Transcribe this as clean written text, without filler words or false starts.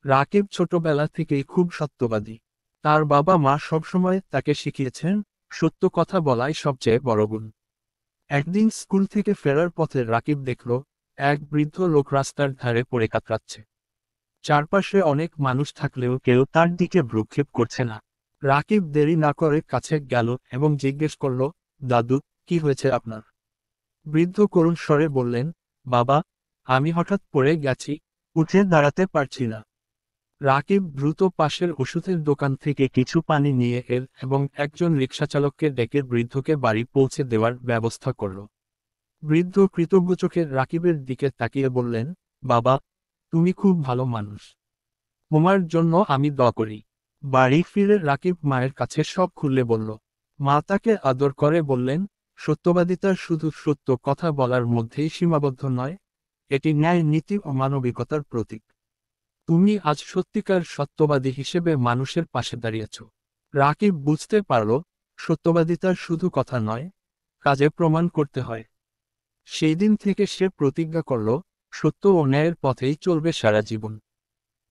রাকিব ছোটবেলা থেকেই খুব সত্যবাদী। তার বাবা মা সবসময় তাকে শিখিয়েছেন, সত্য কথা বলাই সবচেয়ে বড় গুণ। একদিন স্কুল থেকে ফেরার পথে রাকিব দেখল, এক বৃদ্ধ লোক রাস্তার ধারে পড়ে কাতরাচ্ছে। চারপাশে অনেক মানুষ থাকলেও কেউ তার দিকে ভ্রুক্ষেপ করছে না। রাকিব দেরি না করে কাছে গেল এবং জিজ্ঞেস করল, দাদু, কি হয়েছে আপনার? বৃদ্ধ করুণ স্বরে বললেন, বাবা, আমি হঠাৎ পড়ে গেছি, উঠে দাঁড়াতে পারছি না। রাকিব দ্রুত পাশের ওষুধের দোকান থেকে কিছু পানি নিয়ে এল এবং একজন রিকশাচালককে ডেকে বৃদ্ধকে বাড়ি পৌঁছে দেওয়ার ব্যবস্থা করল। বৃদ্ধ কৃতজ্ঞ চোখে রাকিবের দিকে তাকিয়ে বললেন, বাবা, তুমি খুব ভালো মানুষ। তোমার জন্য আমি দোয়া করি। বাড়ি ফিরে রাকিব মায়ের কাছে সব খুলে বলল। মা তাকে আদর করে বললেন, সত্যবাদিতা শুধু সত্য কথা বলার মধ্যেই সীমাবদ্ধ নয়, এটি ন্যায়, নীতি ও মানবিকতার প্রতীক। তুমি আজ সত্যিকার সত্যবাদী হিসেবে মানুষের পাশে দাঁড়িয়েছ। রাকিব বুঝতে পারল, সত্যবাদিতার শুধু কথা নয়, কাজে প্রমাণ করতে হয়। সেই দিন থেকে সে প্রতিজ্ঞা করল, সত্য ও ন্যায়ের পথেই চলবে সারা জীবন।